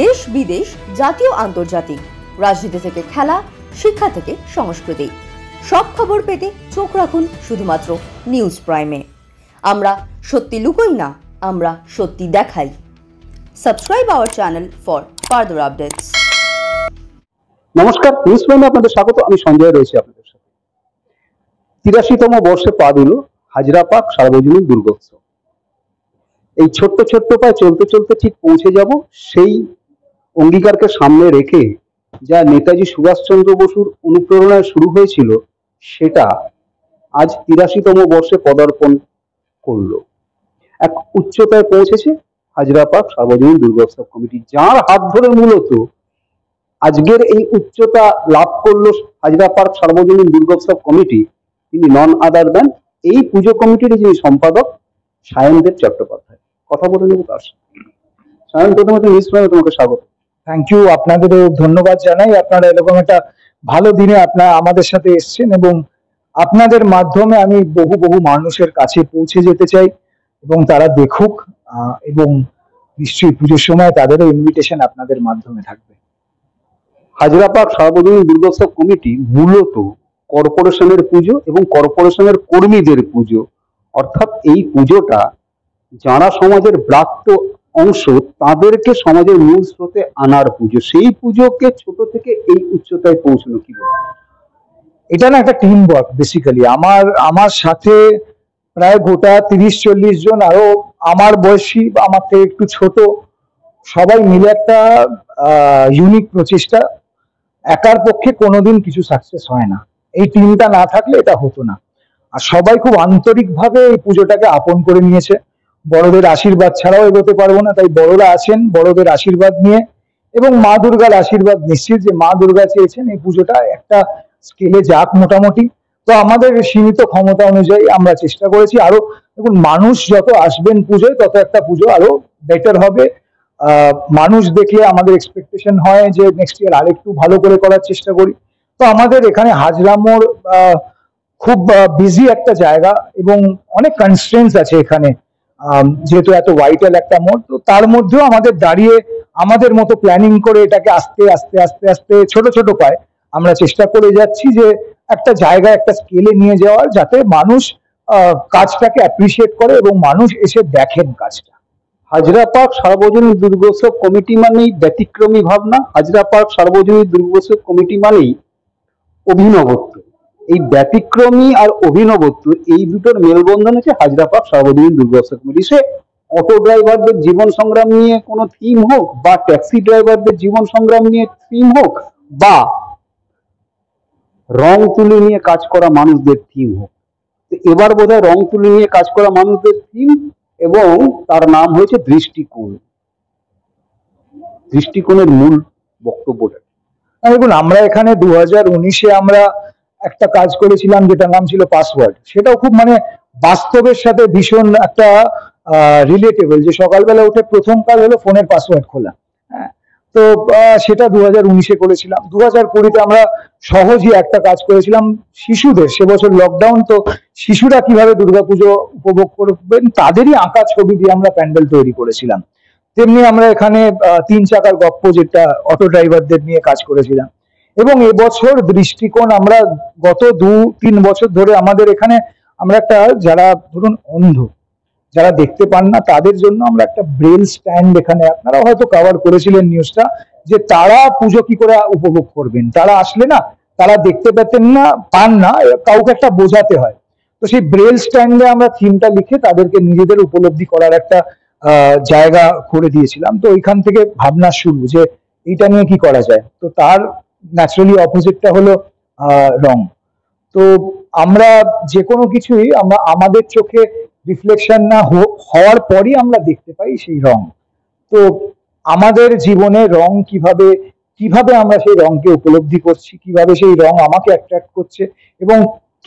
দেশ বিদেশ, জাতীয় আন্তর্জাতিক, রাজনীতি থেকে খেলা, শিক্ষা থেকে সংস্কৃতি, সব খবর পেতে চোখ রাখুন শুধুমাত্র নিউজ প্রাইমে। আমরা সত্যি লুকোই না, আমরা সত্যি দেখাই। Subscribe our channel for further updates. নমস্কার, নিউজ প্রাইমে আপনাদের স্বাগত। আমি সঞ্জয় রয়েছি আপনাদের সাথে। ৮৩তম বর্ষে পা দিল হাজরাপাক সার্বজনীন দুর্গোৎসব। এই ছোট্ট ছোট্ট পায়ে চলতে চলতে ঠিক পৌঁছে যাব সেই অঙ্গীকারকে সামনে রেখে যা নেতাজি সুভাষচন্দ্র বসুর অনুপ্রেরণায় শুরু হয়েছিল, সেটা আজ ৮৩তম বর্ষে পদার্পণ করলো। এক উচ্চতায় পৌঁছেছে হাজরাপাক সার্বজনীন দুর্গোৎসব কমিটি, যার হাত ধরে মূলত আজকের এই উচ্চতা লাভ করলো হাজরাপাক সার্বজনীন দুর্গোৎসব কমিটি। তিনি নন আদার দেন এই পুজো কমিটির যিনি সম্পাদক সায়নদেব চট্টোপাধ্যায়। কথা বলে নেব তার সাথে। সায়ন, প্রথমত নিউজ প্রাইমে তোমাকে স্বাগত। থ্যাংক ইউ, আপনাদেরও ধন্যবাদ জানাই। আপনারা এরকম একটা ভালো দিনে আপনারা আমাদের সাথে এসেছেন এবং আপনাদের মাধ্যমে আমি বহু বহু মানুষের কাছে পৌঁছে যেতে চাই এবং তারা দেখুক, এবং নিশ্চয়ই পুজোর সময় তাদেরও ইনভিটেশন আপনাদের মাধ্যমে থাকবে। হাজরাপাক সার্বজনীন দুর্গোৎসব কমিটি মূলত কর্পোরেশনের পুজো এবং কর্পোরেশনের কর্মীদের পুজো, অর্থাৎ এই পুজোটা যারা সমাজের ব্রাত্য অংশ তাদেরকে সমাজের মূল স্রোতে আনার পুজো। সেই পুজোকে ছোট থেকে এই উচ্চতায় পৌঁছানো কি বলে? এটা না একটা টিম ওয়ার্ক বেসিক্যালি। আমার সাথে প্রায় গোটা ৩০-৪০ জন আরো আমার বয়সী, আমার থেকে একটু ছোট, সবাই মিলে একটা ইউনিক প্রচেষ্টা। একার পক্ষে কোনোদিন কিছু সাকসেস হয় না, এই টিমটা না থাকলে এটা হতো না। আর সবাই খুব আন্তরিকভাবে এই পুজোটাকে আপন করে নিয়েছে। বড়দের আশীর্বাদ ছাড়াও এগোতে পারবো না, তাই বড়রা আছেন, বড়দের আশীর্বাদ নিয়ে এবং মা দুর্গার আশীর্বাদ নিশ্চিত যে মা দুর্গা চেয়েছেন এই পুজোটা একটা স্কেলে যাক মোটামুটি। তো আমাদের সীমিত ক্ষমতা অনুযায়ী আমরা চেষ্টা করেছি। আরো দেখুন, মানুষ যত আসবেন পুজোয় তত একটা পুজো আরো বেটার হবে। মানুষ দেখলে আমাদের এক্সপেকটেশন হয় যে নেক্সট ইয়ার আরেকটু ভালো করে করার চেষ্টা করি। তো আমাদের এখানে হাজরা মোড় খুব বিজি একটা জায়গা এবং অনেক কনস্ট্রেন্টস আছে এখানে, যেহেতু এত ভাইটাল একটা মোড়। তো তার মধ্যেও আমাদের দাঁড়িয়ে আমাদের মতো প্ল্যানিং করে এটাকে আস্তে আস্তে আস্তে আস্তে ছোট ছোট পায় আমরা চেষ্টা করে যাচ্ছি যে একটা জায়গা, একটা স্কেলে নিয়ে যাওয়ার, যাতে মানুষ কাজটাকে অ্যাপ্রিসিয়েট করে এবং মানুষ এসে দেখেন কাজটা। হাজরাপাক সার্বজনীন দুর্গোৎসব কমিটি মানেই ব্যতিক্রমী ভাবনা। হাজরাপাক সার্বজনীন দুর্গোৎসব কমিটি মানেই অভিনবত্ব। এই ব্যতিক্রমী আর অভিনবত্ব, এই দুটোর মেলবন্ধন হচ্ছে হাজরাপাক সার্বজনীন দুর্গোৎসব কমিটি। সে অটো ড্রাইভারদের জীবন সংগ্রাম নিয়ে কোনো থিম হোক, বা ট্যাক্সি ড্রাইভারদের জীবন সংগ্রাম নিয়ে থিম হোক, বা রং তুলি নিয়ে কাজ করা মানুষদের থিম হোক। এবার বোধহয় রং তুলি নিয়ে কাজ করা মানুষদের থিম, এবং তার নাম হয়েছে দৃষ্টিকোণ। দৃষ্টিকোণের মূল বক্তব্যটা দেখুন, আমরা এখানে 2019-এ আমরা একটা কাজ করেছিলাম যেটার নাম ছিল পাসওয়ার্ড। সেটাও খুব বাস্তবের সাথে ভীষণ একটা রিলেটেবল, যে সকালবেলা উঠে প্রথম কাজ হলো ফোনের পাসওয়ার্ড খোলা। হ্যাঁ, তো সেটা 2019-এ করেছিলাম। 2020-তে আমরা সহজই একটা কাজ করেছিলাম শিশুদের, সে বছর লকডাউন, তো শিশুরা কিভাবে দুর্গাপুজো উপভোগ করবেন তাদেরই আঁকা ছবি দিয়ে আমরা প্যান্ডেল তৈরি করেছিলাম। তেমনি আমরা এখানে 3 চাকার গপ্প, যেটা অটো ড্রাইভারদের নিয়ে কাজ করেছিলাম। এবং এবছর দৃষ্টিকোণ, আমরা গত 2-3 বছর ধরে আমাদের এখানে আমরা একটা, যারা ধরুন অন্ধ, যারা দেখতে পান না, তাদের জন্য আমরা একটা ব্রেল স্ট্যান্ড, এখানে আপনারা হয়তো কভার করেছিলেন নিউজটা, যে তারা পুজো কি করে উপভোগ করবেন। তারা আসলে না, তারা দেখতে পান না, কাউকে একটা বোঝাতে হয়। তো সেই ব্রেল স্ট্যান্ডে আমরা থিমটা লিখে তাদেরকে নিজেদের উপলব্ধি করার একটা জায়গা করে দিয়েছিলাম। তো ওইখান থেকে ভাবনা শুরু যে এইটা নিয়ে কি করা যায়। তো তার ন্যাচারালি অপোজিটটা হলো রং। তো আমরা যে কোনো কিছুই আমরা আমাদের চোখে রিফ্লেকশন না হওয়ার পরই আমরা দেখতে পাই সেই রং। তো আমাদের জীবনে রং কিভাবে আমরা সেই রংকে উপলব্ধি করছি, কিভাবে সেই রং আমাকে অ্যাট্রাক্ট করছে, এবং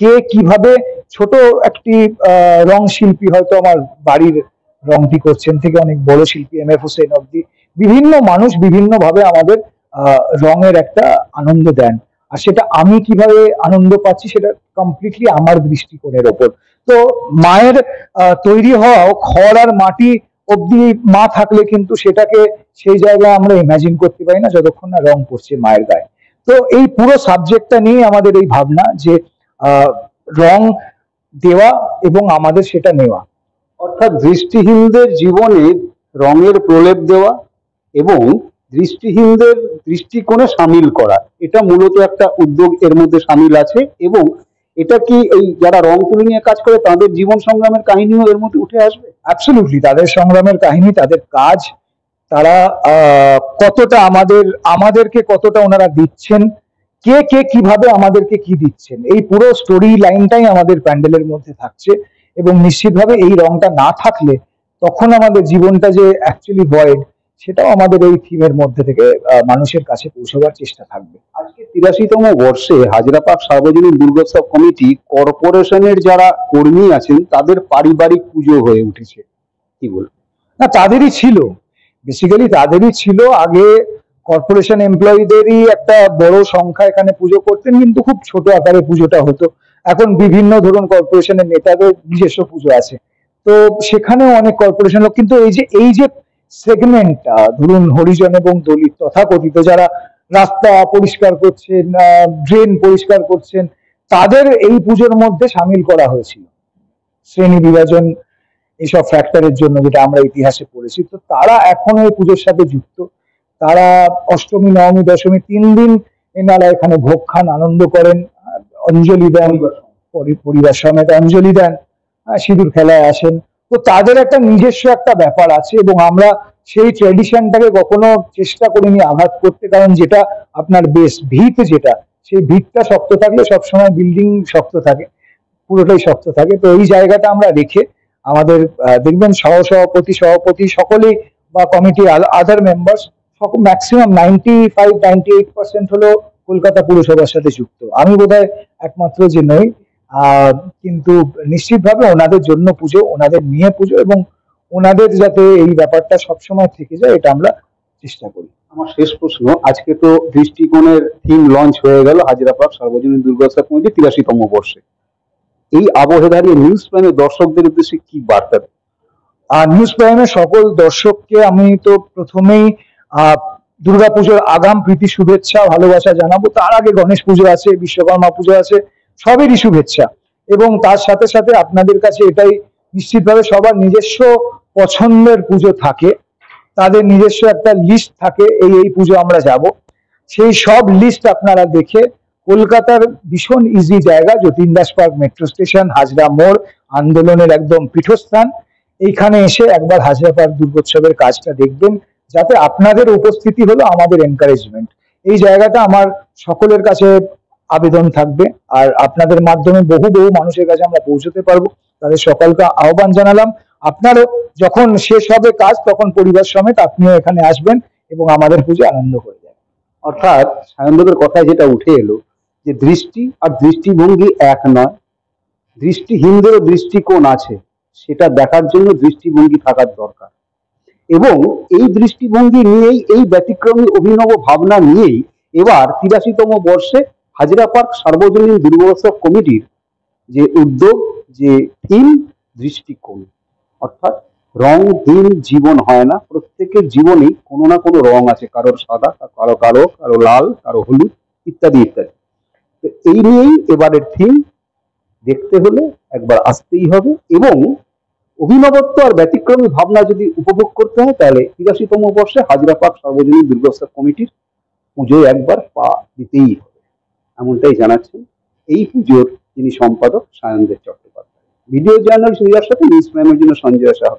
কে কিভাবে, ছোট একটি রং শিল্পী হয়তো আমার বাড়ির রংটি করছেন, থেকে অনেক বড় শিল্পী MF হোসেন অব্দি, বিভিন্ন মানুষ বিভিন্ন ভাবে আমাদের রঙের একটা আনন্দ দেন। আর সেটা আমি কিভাবে আনন্দ পাচ্ছি সেটা কমপ্লিটলি আমার দৃষ্টিকোণের ওপর। তো মায়ের তৈরি হওয়া খড় আর মাটি অব্দি মা থাকলে কিন্তু সেটাকে সেই জায়গায় আমরা ইমাজিন করতে পারি না যতক্ষণ না রং পড়ছে মায়ের গায়ে। তো এই পুরো সাবজেক্টটা নিয়ে আমাদের এই ভাবনা যে রং দেওয়া এবং আমাদের সেটা নেওয়া। অর্থাৎ দৃষ্টিহীনদের জীবনে রঙের প্রলেপ দেওয়া এবং দৃষ্টিহীনদের দৃষ্টিকোণে সামিল করা, এটা মূলত একটা উদ্যোগ এর মধ্যে সামিল আছে। এবং এটা কি এই যারা রং তুলি নিয়ে কাজ করে তাদের জীবন সংগ্রামের কাহিনীও এর মধ্যে উঠে আসবে? অ্যাবসলিউটলি, তাদের সংগ্রামের কাহিনী, তাদের কাজ, তারা কতটা আমাদেরকে কতটা ওনারা দিচ্ছেন, কে কে কিভাবে আমাদেরকে কি দিচ্ছেন, এই পুরো স্টোরি লাইনটাই আমাদের প্যান্ডেলের মধ্যে থাকছে। এবং নিশ্চিতভাবে এই রংটা না থাকলে তখন আমাদের জীবনটা যে অ্যাকচুয়ালি ভয়েড, সেটাও আমাদের এই থিমের মধ্যে থেকে মানুষের কাছে পৌঁছাবার চেষ্টা থাকবে। আজকে 83তম বর্ষে হাজরাপাক সার্বজনীন দুর্গোৎসব কমিটি কর্পোরেশনের যারা কর্মী আছেন তাদের পারিবারিক পুজো হয়ে উঠেছে, কি বলবো? না, তাদেরই ছিল, বেসিক্যালি তাদেরই ছিল। আগে কর্পোরেশন এমপ্লয়ীদেরই একটা বড় সংখ্যা এখানে পুজো করতেন, কিন্তু খুব ছোট আকারে পুজোটা হতো। এখন বিভিন্ন ধরুন কর্পোরেশনের নেতাদের নিজস্ব পুজো আছে, তো সেখানেও অনেক কর্পোরেশন লোক। কিন্তু এই যে সেগমেন্টটা, ধরুন হরিজন এবং দলিত তথাকথিত, যারা রাস্তা পরিষ্কার করছেন, ড্রেন পরিষ্কার করছেন, তাদের এই পুজোর মধ্যে সামিল করা হয়েছিল শ্রেণী বিভাজন এইসব ফ্যাক্টরের জন্য, যেটা আমরা ইতিহাসে পড়েছি। তো তারা এখনো এই পুজোর সাথে যুক্ত। তারা অষ্টমী, নবমী, দশমী 3 দিন এনারা এখানে ভোগ খান, আনন্দ করেন, অঞ্জলি দেন, পরিবার সমেত অঞ্জলি দেন, সিঁদুর খেলায় আসেন। তো তাদের একটা নিজস্ব একটা ব্যাপার আছে এবং আমরা সেই ট্র্যাডিশনটাকে কখনো চেষ্টা করিনি আঘাত করতে, কারণ যেটা আপনার বেস ভিত, যেটা সেই ভিতটা শক্ত থাকলে সবসময় বিল্ডিং শক্ত থাকে, পুরোটাই শক্ত থাকে। তো এই জায়গাটা আমরা রেখে আমাদের দেখবেন সভাপতি সকলেই বা কমিটি আদার মেম্বার্স ম্যাক্সিমাম 95-98% হলো কলকাতা পুরসভার সাথে যুক্ত। আমি বোধহয় একমাত্র যে নই, কিন্তু নিশ্চিতভাবে ওনাদের জন্য পুজো, ওনাদের নিয়ে পুজো, এবং ওনাদের যাতে এই ব্যাপারটা সবসময় থেকে যায়, এটা আমরা চেষ্টা করি। আমার শেষ প্রশ্ন, আজকে তো দৃষ্টিকোণের থিম লঞ্চ হয়ে গেল হাজরাপাক সার্বজনীন দুর্গোৎসব কমিটি 83তম বর্ষে। এই আবহে দাঁড়িয়ে নিউজ প্রাইমের দর্শকদের উদ্দেশ্যে কি বার্তা দেবে? নিউজ প্রাইমের সকল দর্শককে আমি তো প্রথমেই দুর্গাপুজোর আগাম প্রীতি শুভেচ্ছা ভালোবাসা জানাবো। তার আগে গণেশ পুজো আছে, বিশ্বকর্মা পুজো আছে, সবেরই শুভেচ্ছা। এবং তার সাথে সাথে আপনাদের কাছে এটাই, নিশ্চিতভাবে সবার নিজস্ব পছন্দের পুজো থাকে, তাদের নিজস্ব একটা লিস্ট থাকে, এই পুজো আমরা যাব, সেই সব লিস্ট আপনারা দেখে কলকাতার ভীষণ ইজি জায়গা, Jatin Das park metro station, Hazra মোড়, আন্দোলনের একদম পীঠস্থান, এইখানে এসে একবার হাজরা পার্ক দুর্গোৎসবের কাজটা দেখবেন, যাতে আপনাদের উপস্থিতি হলো আমাদের এনকারেজমেন্ট। এই জায়গাটা আমার সকলের কাছে আবেদন থাকবে, আর আপনাদের মাধ্যমে বহু মানুষের কাছে আমরা পৌঁছতে পারবো। তাদের সকলকে আহ্বান জানালাম, আপনারও যখন শেষ হবে কাজ তখন পরিবার সমেত আপনিও এখানে আসবেন এবং আমাদের পুজো আনন্দ করে যাবেন। অর্থাৎ সায়নদেবের কথায় যেটা উঠে এলো যে দৃষ্টি আর দৃষ্টিভঙ্গি এক নয়, দৃষ্টিহীনদেরও দৃষ্টিকোণ আছে, সেটা দেখার জন্য দৃষ্টিভঙ্গি থাকার দরকার। এবং এই দৃষ্টিভঙ্গি নিয়েই, এই ব্যতিক্রমী অভিনব ভাবনা নিয়েই এবার 83তম বর্ষে হাজরা পার্ক সার্বজনীন দুর্গোৎসব কমিটির যে উদ্যোগ, যে থিম, দৃষ্টিকোণ। অর্থাৎ রংহীন জীবন হয় না, প্রত্যেকের জীবনেই কোনো না কোনো রং আছে, কারোর সাদা, কারো কালো, কারো লাল, কারো হলুদ, ইত্যাদি ইত্যাদি। তো এই নিয়েই এবারের থিম। দেখতে হলে একবার আসতেই হবে, এবং অভিনবত্ব আর ব্যতিক্রমী ভাবনা যদি উপভোগ করতে হয় তাহলে 83তম বর্ষে হাজরা পার্ক সার্বজনীন দুর্গোৎসব কমিটির পুজোয় একবার পা দিতেই হবে, এমনটাই জানাচ্ছেন এই পুজোর যিনি সম্পাদক সায়নদেব চট্টোপাধ্যায়। ভিডিও জার্নালিস্ট নিউজের সাথে নিউজ প্রাইমের জন্য সঞ্জয় সাহা।